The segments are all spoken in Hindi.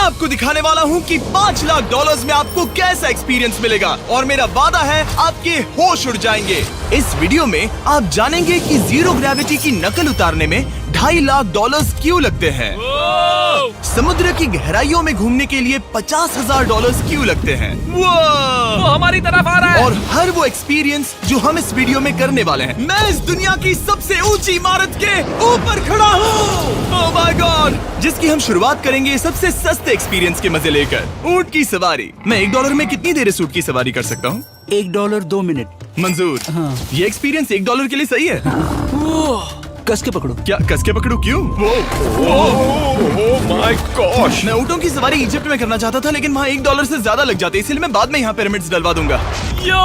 आपको दिखाने वाला हूँ कि $5 लाख में आपको कैसा एक्सपीरियंस मिलेगा और मेरा वादा है आपके होश उड़ जाएंगे। इस वीडियो में आप जानेंगे कि जीरो ग्रेविटी की नकल उतारने में $2.5 लाख क्यों लगते हैं, समुद्र की गहराइयों में घूमने के लिए $50,000 क्यों लगते हैं, वो हमारी तरफ आ रहा है। और हर वो एक्सपीरियंस जो हम इस वीडियो में करने वाले हैं। मैं इस दुनिया की सबसे ऊंची इमारत के ऊपर खड़ा हूँ, ओह माय गॉड, जिसकी हम शुरुआत करेंगे सबसे सस्ते एक्सपीरियंस के मजे लेकर, ऊंट की सवारी। मैं $1 में कितनी देर इस ऊंट की सवारी कर सकता हूँ? $1 2 मिनट। मंजूर। हाँ। ये एक्सपीरियंस $1 के लिए सही है। कस के पकड़ो। क्या कस के पकड़ू? क्यों? Oh my gosh. मैं ऊँटों की सवारी इजिप्ट में करना चाहता था, लेकिन वहाँ $1 से ज्यादा लग जाते, इसलिए मैं बाद में यहाँ पिरामिड्स डलवा दूंगा। यो,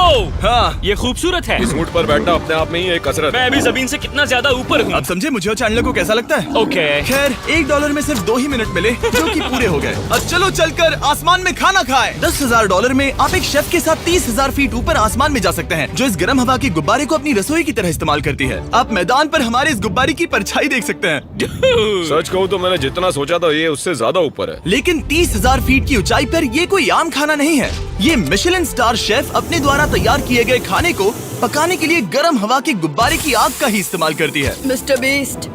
हाँ, ये खूबसूरत है। इस ऊंट पर बैठना अपने आप में ही एक कसरत मैं है। अभी जमीन से कितना ज्यादा ऊपर हूँ। अब समझे मुझे और चैनलर को कैसा लगता है? ओके। खैर, $1 में सिर्फ 2 ही मिनट मिले, जो कि पूरे हो गए। अब चलो चलकर आसमान में खाना खाएं। $10,000 में आप एक शेफ के साथ 30,000 फीट ऊपर आसमान में जा सकते हैं, जो इस गर्म हवा के गुब्बारे को अपनी रसोई की तरह इस्तेमाल करती है। आप मैदान पर हमारे इस गुब्बारे की परछाई देख सकते हैं। सच कहूँ तो मैंने जितना सोचा था ये उससे ज्यादा ऊपर है। लेकिन 30,000 फीट की ऊंचाई पर ये कोई आम खाना नहीं है। ये मिशेलिन स्टार शेफ अपने द्वारा तैयार किए गए खाने को पकाने के लिए गर्म हवा के गुब्बारे की आग का ही इस्तेमाल करती है। मिस्टर बीस्ट,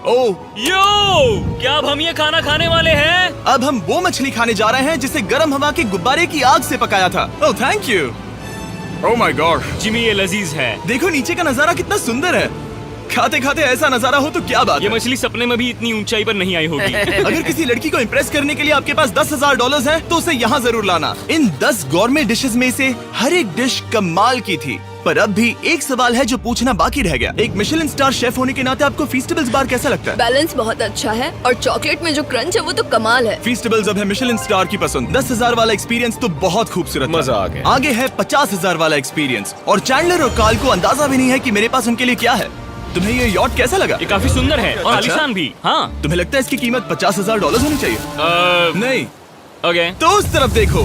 ओह, यो, क्या अब हम ये खाना खाने वाले हैं? अब हम वो मछली खाने जा रहे हैं जिसे गर्म हवा के गुब्बारे की आग से पकाया था। Oh thank you. Oh my God, Jimmy ये लजीज है। देखो नीचे का नजारा कितना सुंदर है। खाते खाते ऐसा नजारा हो तो क्या बात ये है। मछली सपने में भी इतनी ऊंचाई पर नहीं आई होगी। अगर किसी लड़की को इम्प्रेस करने के लिए आपके पास $10,000 है तो उसे यहाँ जरूर लाना। इन 10 गौरमेट डिशेस में से हर एक डिश कमाल की थी, पर अब भी एक सवाल है जो पूछना बाकी रह गया। एक मिशेलिन स्टार शेफ होने के नाते आपको फीस्टेबल्स बार कैसा लगता है? बैलेंस बहुत अच्छा है और चॉकलेट में जो क्रंच है वो तो कमाल है। फीस्टेबल्स अब है मिशेलिन स्टार की पसंद। 10,000 वाला एक्सपीरियंस तो बहुत खूबसूरत था। मजा आ गया। आगे है 50,000 वाला एक्सपीरियंस, और चैंडलर और कार्ल को अंदाजा भी नहीं है कि मेरे पास उनके लिए क्या है। तुम्हें ये यॉट कैसा लगा? ये काफी सुंदर है और अच्छा? आलीशान भी। हाँ। तुम्हें लगता है इसकी कीमत $50,000 होनी चाहिए? नहीं। ओके। तो उस तरफ देखो,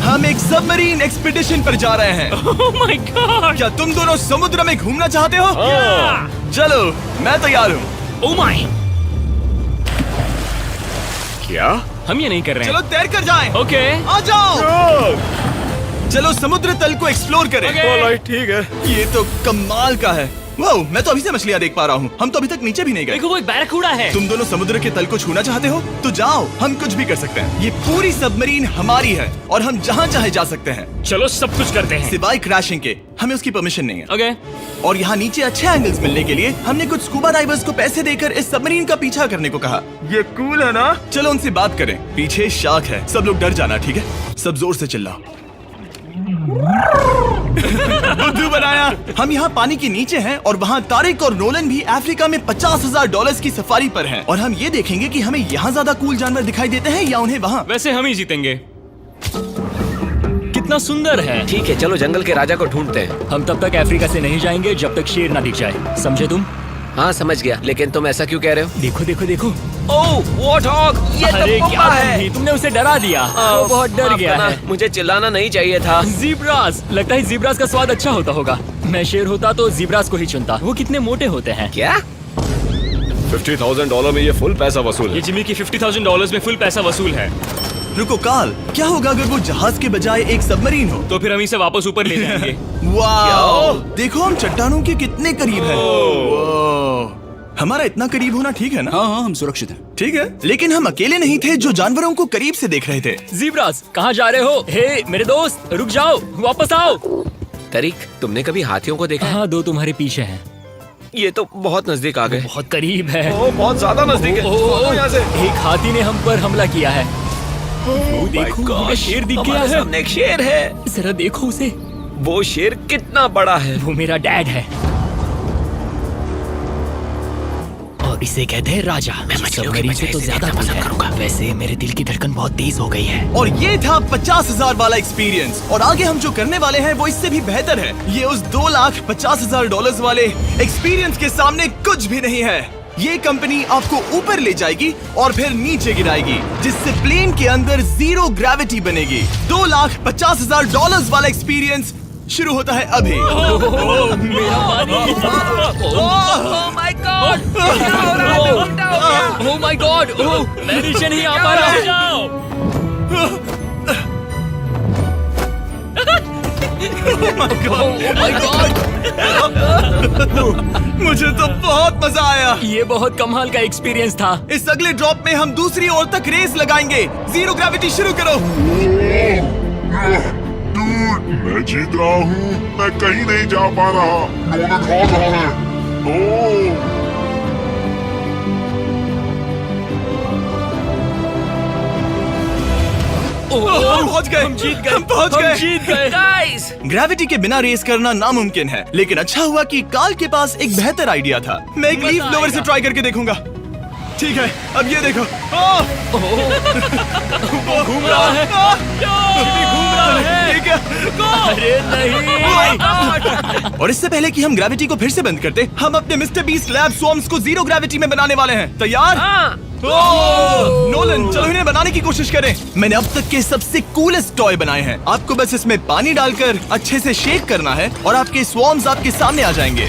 हम एक सबमरीन एक्सपीडिशन पर जा रहे हैं। Oh my God. क्या तुम दोनों समुद्र में घूमना चाहते हो? चलो, मैं तैयार हूँ। Oh my. क्या? हम ये नहीं कर रहे चलो हैं। तैर कर जाएं। ओके। आ जाओ। चलो समुद्र तल को एक्सप्लोर करें। ओके। ऑलराइट, ठीक है। ये तो कमाल का है। वाओ, मैं तो अभी से मछलियाँ देख पा रहा हूँ। हम तो अभी तक नीचे भी नहीं गए। देखो वो एक बैरकूडा है। तुम दोनों समुद्र के तल को छूना चाहते हो तो जाओ, हम कुछ भी कर सकते हैं। ये पूरी सबमरीन हमारी है और हम जहाँ चाहे जा सकते हैं, चलो सब कुछ करते हैं। सिवाय क्रैशिंग के। हमें उसकी परमिशन नहीं है। ओके। और यहाँ नीचे अच्छे एंगल्स मिलने के लिए हमने कुछ स्कूबा डाइवर्स को पैसे देकर इस सबमरीन का पीछा करने को कहा। ये कूल है ना? चलो उनसे बात करें। पीछे शार्क है, सब लोग डर जाना, ठीक है? सब जोर से चिल्लाओ। बुद्धू बनाया। हम यहाँ पानी के नीचे हैं और वहाँ तारिक और नोलन भी अफ्रीका में $50,000 की सफारी पर हैं। और हम ये देखेंगे कि हमें यहाँ ज्यादा कूल जानवर दिखाई देते हैं या उन्हें वहाँ। वैसे हम ही जीतेंगे। कितना सुंदर है। ठीक है, चलो जंगल के राजा को ढूंढते हैं। हम तब तक अफ्रीका से नहीं जाएंगे जब तक शेर ना दिख जाए, समझे तुम? हाँ समझ गया, लेकिन तुम ऐसा क्यों कह रहे हो? देखो देखो देखो। ओह वॉर्थॉग, ये अरे तो क्या पुप्पा है। तुम तुमने उसे डरा दिया। वो बहुत डर माफ गया करना, है। मुझे चिल्लाना नहीं चाहिए था। जीब्रास, लगता है जीब्रास का स्वाद अच्छा होता होगा। मैं शेर होता तो जीब्रास को ही चुनता। वो कितने मोटे होते हैं। क्या? $50,000 में ये फुल पैसा वसूल ये है। जिमी की $50,000 में फुल पैसा वसूल है। रुको कार्ल, क्या होगा अगर वो जहाज के बजाय एक सबमरीन हो? तो फिर हम इसे वापस ऊपर ले जाएंगे। वाओ, देखो हम चट्टानों के कितने करीब हैं। वाओ, हमारा इतना करीब होना ठीक है ना? हाँ हाँ, हम सुरक्षित हैं। ठीक है, लेकिन हम अकेले नहीं थे जो जानवरों को करीब से देख रहे थे। जीब्रास, कहाँ जा रहे हो? हे मेरे दोस्त, रुक जाओ, वापस आओ। तरीक, तुमने कभी हाथियों को देखा है? हाँ, 2 तुम्हारे पीछे हैं। ये तो बहुत नजदीक आ गए। बहुत करीब है। ओह, बहुत ज्यादा नजदीक है। भागो यहाँ से। एक हाथी ने हम पर हमला किया है। वो देखो, हमें शेर दिख गया हमारे है। सामने एक शेर है। जरा देखो उसे। वो शेर कितना बड़ा है। वो मेरा डैड है और इसे कहते हैं राजा। मैं मछलियों की सबमरीन वजह से तो से ज्यादा देखना कूल पसंद है। करूंगा। वैसे मेरे दिल की धड़कन बहुत तेज हो गई है। और ये था 50,000 वाला एक्सपीरियंस, और आगे हम जो करने वाले हैं वो इससे भी बेहतर है। ये उस $2,50,000 वाले एक्सपीरियंस के सामने कुछ भी नहीं है। ये कंपनी आपको ऊपर ले जाएगी और फिर नीचे गिराएगी, जिससे प्लेन के अंदर जीरो ग्रेविटी बनेगी। $2,50,000 वाला एक्सपीरियंस शुरू होता है अभी। मेरा पानी। Oh my God! Oh my God! मैं नीचे नहीं आ पा रहा हूँ। मुझे तो बहुत मजा आया। ये बहुत कमाल का एक्सपीरियंस था। इस अगले ड्रॉप में हम दूसरी ओर तक रेस लगाएंगे। जीरो ग्रेविटी शुरू करो। डूड, मैं जीत रहा हूँ। मैं कहीं नहीं जा पा रहा। नोलन भाग रहा है। ओह, हम पहुंच गए। हम जीत गए। हम पहुंच हम गए। जीत गए। गाइस, ग्रेविटी के बिना रेस करना नामुमकिन है, लेकिन अच्छा हुआ कि कार्ल के पास एक बेहतर आइडिया था। मैं एक लीफ ब्लोअर से ट्राई करके देखूंगा। ठीक है, अब ये देखो। घूम रहा है। घूम रहा है। ठीक है। अरे नहीं। और इससे पहले कि हम ग्रेविटी को फिर से बंद करते, हम अपने मिस्टर बीस्ट लैब स्वॉर्म्स को जीरो ग्रेविटी में बनाने वाले हैं। तैयार? हाँ। नोलन, चलो इन्हें बनाने की कोशिश करें। मैंने अब तक के सबसे कूलेस्ट टॉय बनाए हैं। आपको बस इसमें पानी डालकर अच्छे से शेक करना है और आपके स्वॉर्म्स आपके सामने आ जाएंगे।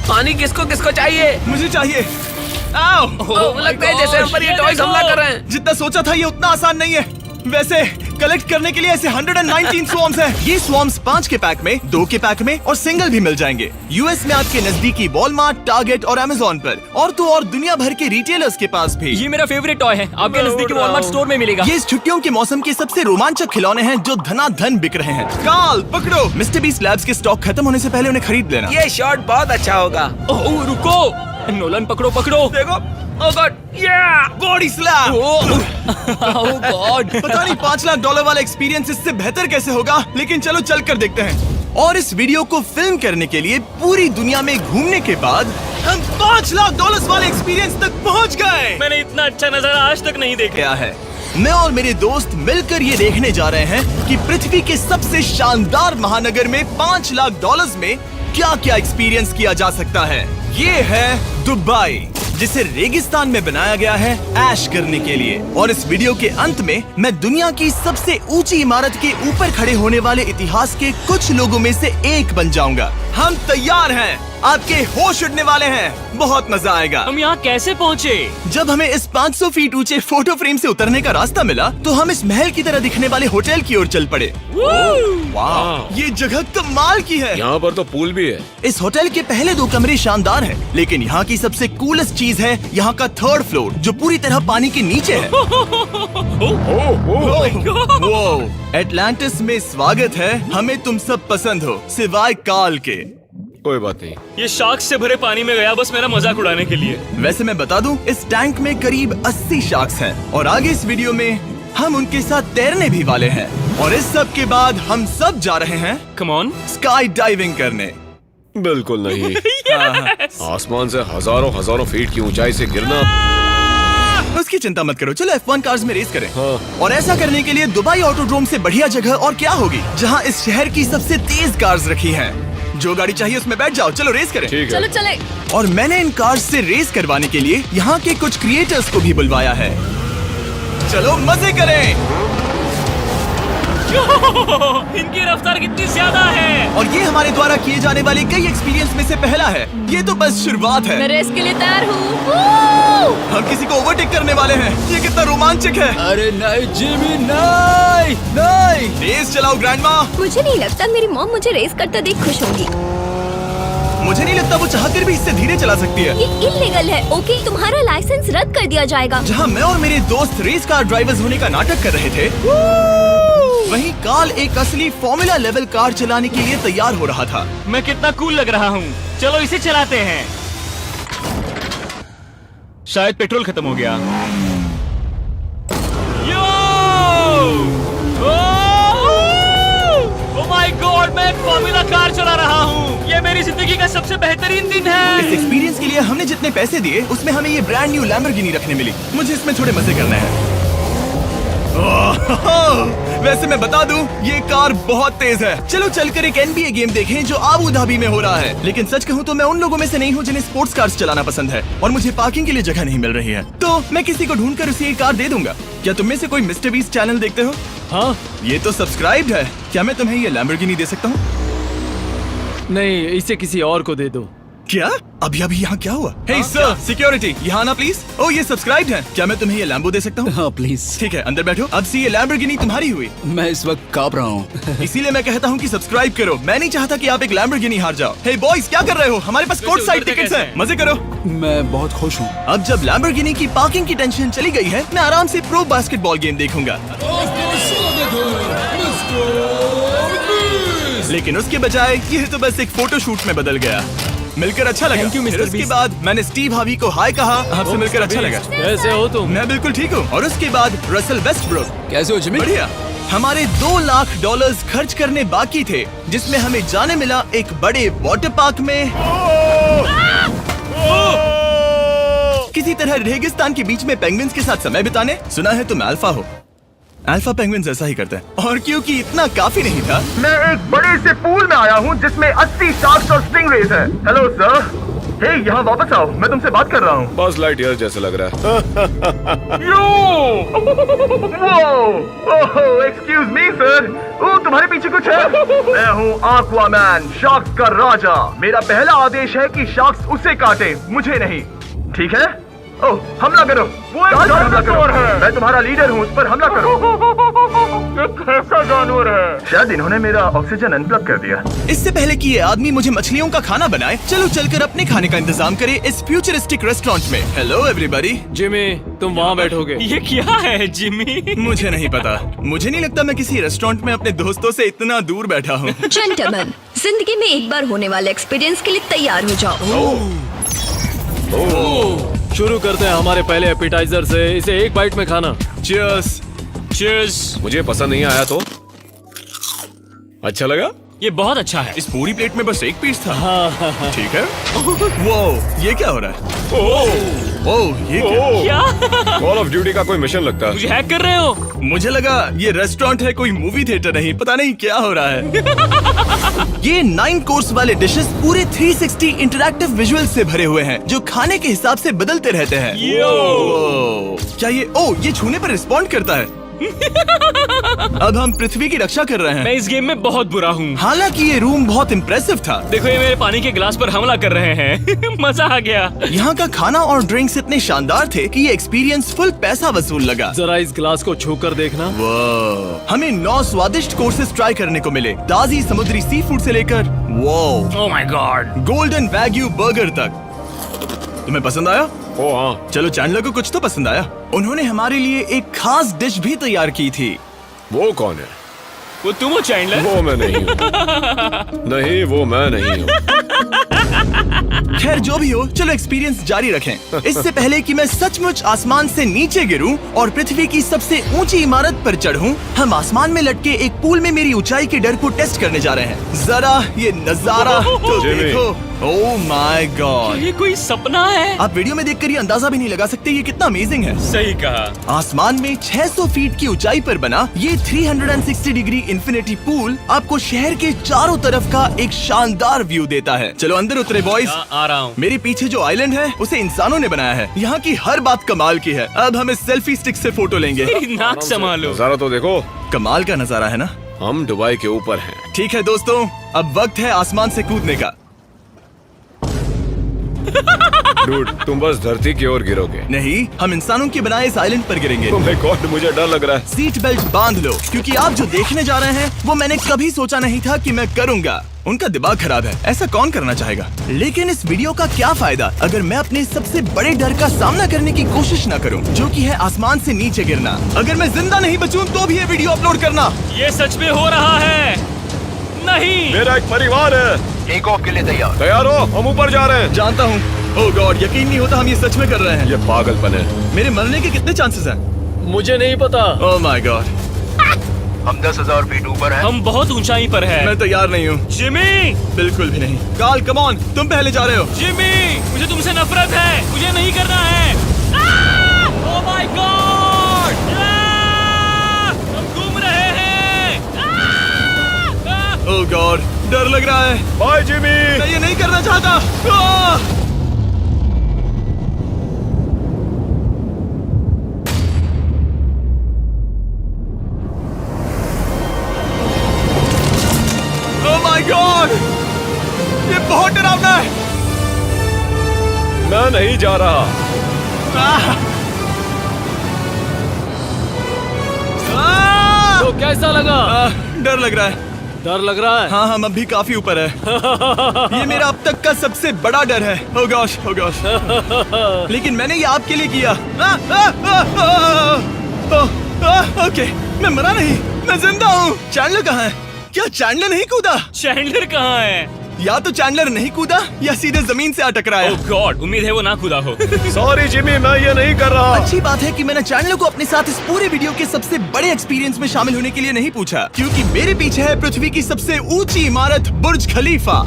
पानी किसको किसको चाहिए? मुझे चाहिए। आओ। लगता है जैसे हम पर ये टॉयज हमला कर रहे हैं। जितना सोचा था ये उतना आसान नहीं है। वैसे कलेक्ट करने के लिए ऐसे 119 स्वॉर्म्स हैं। ये स्वॉर्म्स 5 के पैक में, 2 के पैक में और सिंगल भी मिल जाएंगे। यूएस में आपके नजदीकी वॉलमार्ट, टारगेट और अमेज़न पर, और तो और दुनिया भर के रिटेलर्स के पास भी। ये मेरा फेवरेट टॉय है। आपके नजदीकी वॉलमार्ट स्टोर में मिलेगा। ये इस छुट्टियों के मौसम के सबसे रोमांचक खिलौने हैं जो धनाधन बिक रहे हैं। कार्ल, पकड़ो। मिस्टर बीस्ट लैब्स के स्टॉक खत्म होने से पहले उन्हें खरीद लेना। ये शॉट बहुत अच्छा होगा। ओह रुको, नोलन पकड़ो पकड़ो। देखो। ओह गॉड, या बॉडी स्लैम। ओह गॉड। पता नहीं $5 लाख वाला एक्सपीरियंस इससे बेहतर कैसे होगा, लेकिन चलो चल कर देखते हैं। और इस वीडियो को फिल्म करने के लिए पूरी दुनिया में घूमने के बाद हम $5 लाख वाले एक्सपीरियंस तक पहुंच गए। मैंने इतना अच्छा नजारा आज तक नहीं देखा। क्या है, मैं और मेरे दोस्त मिलकर ये देखने जा रहे हैं कि पृथ्वी के सबसे शानदार महानगर में $5 लाख में क्या क्या एक्सपीरियंस किया जा सकता है। ये है दुबई, जिसे रेगिस्तान में बनाया गया है ऐश करने के लिए। और इस वीडियो के अंत में मैं दुनिया की सबसे ऊंची इमारत के ऊपर खड़े होने वाले इतिहास के कुछ लोगों में से एक बन जाऊंगा। हम तैयार हैं, आपके होश उड़ने वाले हैं, बहुत मजा आएगा। हम यहाँ कैसे पहुँचे? जब हमें इस 500 फीट ऊंचे फोटो फ्रेम से उतरने का रास्ता मिला तो हम इस महल की तरह दिखने वाले होटल की ओर चल पड़े। वाह, ये जगह कमाल की है। यहाँ पर तो पूल भी है। इस होटल के पहले 2 कमरे शानदार हैं, लेकिन यहाँ की सबसे कूलेस्ट चीज है यहाँ का 3rd फ्लोर, जो पूरी तरह पानी के नीचे है। वो एटलांटिस में स्वागत है। हमें तुम सब पसंद हो, सिवाय कार्ल के। कोई बात नहीं। ये शार्क से भरे पानी में गया बस मेरा मजाक उड़ाने के लिए। वैसे मैं बता दूं, इस टैंक में करीब 80 शार्क्स हैं और आगे इस वीडियो में हम उनके साथ तैरने भी वाले हैं। और इस सब के बाद हम सब जा रहे हैं कम ऑन। स्काई डाइविंग करने। बिल्कुल नहीं। आसमान से हजारों फीट की ऊंचाई से गिरना। उसकी चिंता मत करो, चलो F1 कार्स में रेस करें। हाँ। और ऐसा करने के लिए दुबई ऑटोड्रोम से बढ़िया जगह और क्या होगी, जहां इस शहर की सबसे तेज कार्स रखी हैं। जो गाड़ी चाहिए उसमें बैठ जाओ, चलो रेस करें। ठीक है। चलो चले। और मैंने इन कार्स से रेस करवाने के लिए यहाँ के कुछ क्रिएटर्स को भी बुलवाया है। चलो मजे करें। इनकी रफ्तार कितनी ज्यादा है। और ये हमारे द्वारा किए जाने वाले कई एक्सपीरियंस में से पहला है। ये तो बस शुरुआत है। मैं रेस के लिए तैयार हूँ। हम किसी को ओवरटेक करने वाले हैं। ये कितना रोमांचक है। अरे नहीं जिमी, नहीं नहीं। रेस चलाओ ग्रैंडमा। मुझे नहीं लगता मेरी मॉम मुझे रेस करता देख खुश होगी। मुझे नहीं लगता वो चाहकर भी इससे धीरे चला सकती है। ये इल्लीगल है। ओके, तुम्हारा लाइसेंस रद्द कर दिया जाएगा। जहाँ मैं और मेरे दोस्त रेस कार ड्राइवर्स होने का नाटक कर रहे थे, वहीं कार्ल एक असली फॉर्मूला लेवल कार चलाने के लिए तैयार हो रहा था। मैं कितना कूल लग रहा हूँ। चलो इसे चलाते हैं। शायद पेट्रोल खत्म हो गया। ओह माय गॉड, मैं एक फॉर्मूला कार चला रहा हूँ। ये मेरी जिंदगी का सबसे बेहतरीन दिन इस है। एक्सपीरियंस के लिए हमने जितने पैसे दिए उसमें हमें ये ब्रांड न्यू लैम्बोर्गिनी रखने मिली। मुझे इसमें थोड़े मजे करने हैं। वैसे मैं बता दूं, ये कार बहुत तेज है। चलो चलकर एक NBA गेम देखें जो आबू धाबी में हो रहा है। लेकिन सच कहूं तो मैं उन लोगों में से नहीं हूं जिन्हें स्पोर्ट्स कार्स चलाना पसंद है और मुझे पार्किंग के लिए जगह नहीं मिल रही है, तो मैं किसी को ढूंढकर उसे ये कार दे दूंगा। क्या तुम में से कोई मिस्टर बीस्ट चैनल देखते हो? हाँ। ये तो सब्सक्राइब्ड है। क्या मैं तुम्हें ये लैम्बोर्गिनी दे सकता हूँ? नहीं, इसे किसी और को दे दो। क्या? अभी अभी यहाँ क्या हुआ? हे सर, सिक्योरिटी, यहाँ आना प्लीज। ओह, ये सब्सक्राइब्ड है। क्या मैं तुम्हें ये लैम्बो दे सकता हूँ? हाँ प्लीज। ठीक है, अंदर बैठो। अब से ये लैम्बोर्गिनी तुम्हारी हुई। मैं इस वक्त कांप रहा हूँ। इसीलिए मैं कहता हूँ कि सब्सक्राइब करो। मैं नहीं चाहता कि आप एक लैम्बोर्गिनी हार जाओ। हे बॉयज, क्या कर रहे हो? हमारे पास कोर्ट साइड टिकट्स हैं। मजे करो। मैं बहुत खुश हूँ। अब जब लैम्बोर्गिनी की पार्किंग की टेंशन चली गई है, मैं आराम से प्रो बास्केटबॉल गेम देखूंगा। लेकिन उसके बजाय ये तो बस एक फोटो शूट में बदल गया। मिलकर अच्छा लगा। Thank you, Mr. फिर उसके Beast। बाद मैंने स्टीव हावी को हाय कहा। आपसे मिलकर अच्छा लगा। कैसे हो तुम? मैं बिल्कुल ठीक हूँ। और उसके बाद रसल वेस्टब्रुक। कैसे हो जिमी? बढ़िया। हमारे $2 लाख खर्च करने बाकी थे, जिसमें हमें जाने मिला एक बड़े वाटर पार्क में किसी तरह रेगिस्तान के बीच में पेंगुइन्स के साथ समय बिताने। सुना है तुम अल्फा हो। अल्फा पेंगुइन्स ऐसा ही करते हैं। और क्योंकि इतना काफी नहीं था, मैं एक बड़े से पूल में आया हूँ जिसमें 80 शार्क्स और स्टिंगरेज हैं। हेलो सर, हे यहाँ वापस आओ, मैं तुमसे बात कर रहा हूँ। बस लाइट ईयर जैसे लग रहा है। एक्सक्यूज मी सर, ओ तुम्हारे पीछे कुछ है? मैं हूँ आक्वामैन, शार्क्स का राजा। मेरा पहला आदेश है कि शार्क्स उसे काटे, मुझे नहीं। ठीक है? ओह, हमला करो। वो एक जानवर है। मैं तुम्हारा लीडर हूँ, उस पर हमला करो। एक ऐसा जानवर है। शायद इन्होंने मेरा ऑक्सीजन अनप्लग कर दिया। इससे पहले कि ये आदमी मुझे मछलियों का खाना बनाए, चलो चलकर अपने खाने का इंतजाम करें इस फ्यूचरिस्टिक रेस्टोरेंट में। Hello everybody. जिमी, तुम वहाँ बैठोगे? ये क्या है जिमी? मुझे नहीं पता। मुझे नहीं लगता मैं किसी रेस्टोरेंट में अपने दोस्तों से इतना दूर बैठा हूँ। जेंटलमैन, जिंदगी में एक बार होने वाले एक्सपीरियंस के लिए तैयार हो जाओ। शुरू करते हैं हमारे पहले एपिटाइजर से। इसे एक बाइट में खाना। Cheers। Cheers। मुझे पसंद नहीं आया तो अच्छा लगा। ये बहुत अच्छा है। इस पूरी प्लेट में बस एक पीस था। ठीक है। वो ये क्या हो रहा है? ओह, ये क्या? क्या? कॉल ऑफ ड्यूटी का कोई मिशन लगता है। मुझे हैक कर रहे हो? मुझे लगा ये रेस्टोरेंट है, कोई मूवी थिएटर नहीं। पता नहीं क्या हो रहा है। ये 9 कोर्स वाले डिशेस पूरे 360 इंटरैक्टिव विजुअल से भरे हुए हैं, जो खाने के हिसाब से बदलते रहते हैं। ओह, क्या ये छूने पर रिस्पॉन्ड करता है? अब हम पृथ्वी की रक्षा कर रहे हैं। मैं इस गेम में बहुत बुरा हूँ। हालांकि ये रूम बहुत इम्प्रेसिव था। देखो, ये मेरे पानी के गिलास पर हमला कर रहे हैं। मजा आ गया। यहाँ का खाना और ड्रिंक्स इतने शानदार थे कि ये एक्सपीरियंस फुल पैसा वसूल लगा। जरा इस गिलास को छूकर देखना। वाह, हमें 9 स्वादिष्ट कोर्सेस ट्राई करने को मिले, ताजी समुद्री सी फूड से लेकर oh my God, golden wagyu burger तक। तुम्हें पसंद आया? ओ हाँ, चलो चैंडलर को कुछ तो पसंद आया। उन्होंने हमारे लिए एक खास डिश भी तैयार की थी। वो कौन है? वो तुम हो चैंडलर? वो मैं नहीं हूँ। नहीं, वो मैं नहीं हूँ। खैर जो भी हो, चलो एक्सपीरियंस जारी रखें। इससे पहले कि मैं सचमुच आसमान से नीचे गिरूं और पृथ्वी की सबसे ऊंची इमारत पर चढ़ूं, हम आसमान में लटके एक पूल में मेरी ऊंचाई के डर को टेस्ट करने जा रहे हैं। जरा ये नजारा तो जिमी। देखो। ओह माय गॉड, ये कोई सपना है? आप वीडियो में देखकर ये अंदाजा भी नहीं लगा सकते ये कितना अमेजिंग है। सही कहा। आसमान में 600 फीट की ऊंचाई पर बना ये 360 डिग्री इंफिनिटी पूल आपको शहर के चारों तरफ का एक शानदार व्यू देता है। चलो अंदर उतरे बॉयज। आ रहा हूँ। मेरे पीछे जो आइलैंड है उसे इंसानों ने बनाया है। यहाँ की हर बात कमाल की है। अब हम इस सेल्फी स्टिक से फोटो लेंगे। नाक संभालो। नजारा तो देखो। कमाल का नजारा है ना? हम दुबई के ऊपर हैं। ठीक है दोस्तों, अब वक्त है आसमान से कूदने का। डूड, तुम बस धरती की ओर गिरोगे। नहीं, हम इंसानों के बनाए इस आइलैंड पर गिरेंगे। Oh my God, मुझे डर लग रहा है। सीट बेल्ट बांध लो, क्योंकि आप जो देखने जा रहे हैं वो मैंने कभी सोचा नहीं था कि मैं करूंगा। उनका दिमाग खराब है, ऐसा कौन करना चाहेगा? लेकिन इस वीडियो का क्या फायदा अगर मैं अपने सबसे बड़े डर का सामना करने की कोशिश न करूं, जो कि है आसमान से नीचे गिरना। अगर मैं जिंदा नहीं बचूं तो भी ये वीडियो अपलोड करना। ये सच में हो रहा है? नहीं। मेरा एक परिवार है। टेक ऑफ के लिए तैयार। तैयार हो? हम ऊपर जा रहे हैं। जानता हूँ। ओह गॉड, यकीन नहीं होता हम ये सच में कर रहे हैं। ये पागलपन है। मेरे मरने के कितने चांसेस हैं? मुझे नहीं पता। Oh my God. हम 10,000 फीट ऊपर हैं। हम बहुत ऊंचाई पर हैं। मैं तैयार नहीं हूँ। जिमी! बिल्कुल भी नहीं। कार्ल, कम ऑन, तुम पहले जा रहे हो। जिमी! मुझे तुमसे नफरत है। मुझे नहीं करना है। Oh my God! हम घूम रहे हैं। ओह गॉड, डर लग रहा है। Bye Jimmy. मैं ये नहीं करना चाहता। आह! ओह माय गॉड, ये बहुत डरावना है। नहीं जा रहा। तो कैसा लगा? डर लग रहा है। डर लग रहा है? हाँ हम अब भी काफी ऊपर है। ये मेरा अब तक का सबसे बड़ा डर है। Oh gosh, oh gosh। लेकिन मैंने ये आपके लिए किया। ओके, मैं मरा नहीं, मैं जिंदा हूँ। चैंडलर कहाँ है? क्या चैंडलर नहीं कूदा? चैंडलर कहाँ है? या तो चैंडलर नहीं कूदा या सीधे जमीन से आ टकराया। ओह गॉड, उम्मीद है वो ना कूदा हो। सॉरी जिमी, मैं ये नहीं कर रहा। अच्छी बात है कि मैंने चैंडलर को अपने साथ इस पूरे वीडियो के सबसे बड़े एक्सपीरियंस में शामिल होने के लिए नहीं पूछा, क्योंकि मेरे पीछे है पृथ्वी की सबसे ऊंची इमारत बुर्ज खलीफा।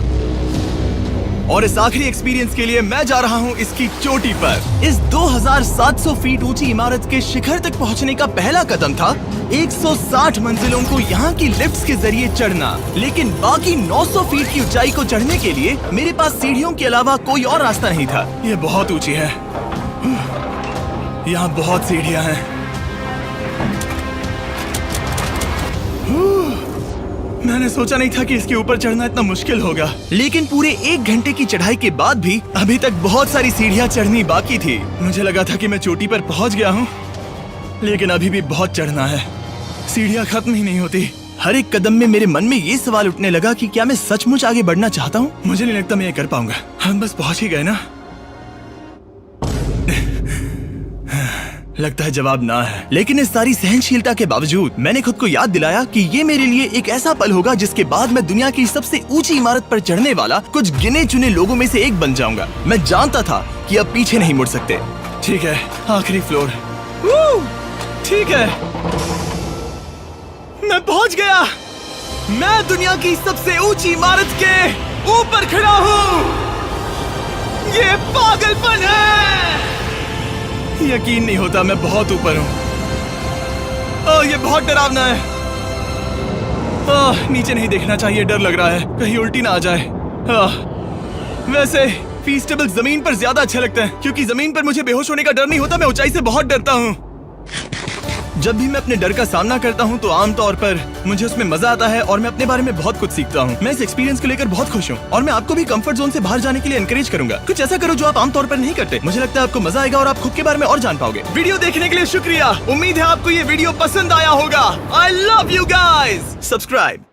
और इस आखिरी एक्सपीरियंस के लिए मैं जा रहा हूँ इसकी चोटी पर। इस 2700 फीट ऊंची इमारत के शिखर तक पहुँचने का पहला कदम था 160 मंजिलों को यहाँ की लिफ्ट्स के जरिए चढ़ना, लेकिन बाकी 900 फीट की ऊंचाई को चढ़ने के लिए मेरे पास सीढ़ियों के अलावा कोई और रास्ता नहीं था। ये बहुत ऊंची है, यहाँ बहुत सीढ़ियाँ हैं। मैंने सोचा नहीं था कि इसके ऊपर चढ़ना इतना मुश्किल होगा, लेकिन पूरे 1 घंटे की चढ़ाई के बाद भी अभी तक बहुत सारी सीढ़ियाँ चढ़नी बाकी थी। मुझे लगा था कि मैं चोटी पर पहुँच गया हूँ, लेकिन अभी भी बहुत चढ़ना है। सीढ़ियाँ खत्म ही नहीं होती। हर एक कदम में मेरे मन में ये सवाल उठने लगा कि क्या मैं सचमुच आगे बढ़ना चाहता हूँ? मुझे नहीं लगता मैं ये कर पाऊंगा। हम बस पहुँच ही गए ना। लगता है जवाब ना है, लेकिन इस सारी सहनशीलता के बावजूद मैंने खुद को याद दिलाया कि ये मेरे लिए एक ऐसा पल होगा जिसके बाद मैं दुनिया की सबसे ऊंची इमारत पर चढ़ने वाला कुछ गिने चुने लोगों में से एक बन जाऊंगा। मैं जानता था कि अब पीछे नहीं मुड़ सकते। ठीक है, आखिरी फ्लोर। ठीक है, मैं पहुंच गया। मैं दुनिया की सबसे ऊंची इमारत के ऊपर खड़ा हूँ। ये पागलपन है। यकीन नहीं होता, मैं बहुत ऊपर हूँ। ओह, ये बहुत डरावना है। ओह, नीचे नहीं देखना चाहिए, डर लग रहा है कहीं उल्टी ना आ जाए। वैसे फीस्टेबल जमीन पर ज्यादा अच्छा लगता है, क्योंकि जमीन पर मुझे बेहोश होने का डर नहीं होता। मैं ऊंचाई से बहुत डरता हूँ। जब भी मैं अपने डर का सामना करता हूँ तो आमतौर पर मुझे उसमें मजा आता है और मैं अपने बारे में बहुत कुछ सीखता हूँ। मैं इस एक्सपीरियंस को लेकर बहुत खुश हूँ और मैं आपको भी कंफर्ट जोन से बाहर जाने के लिए एनकरेज करूंगा। कुछ ऐसा करो जो आप आमतौर पर नहीं करते। मुझे लगता है आपको मजा आएगा और आप खुद के बारे में और जान पाओगे। वीडियो देखने के लिए शुक्रिया। उम्मीद है आपको ये वीडियो पसंद आया होगा। I love you guys. Subscribe.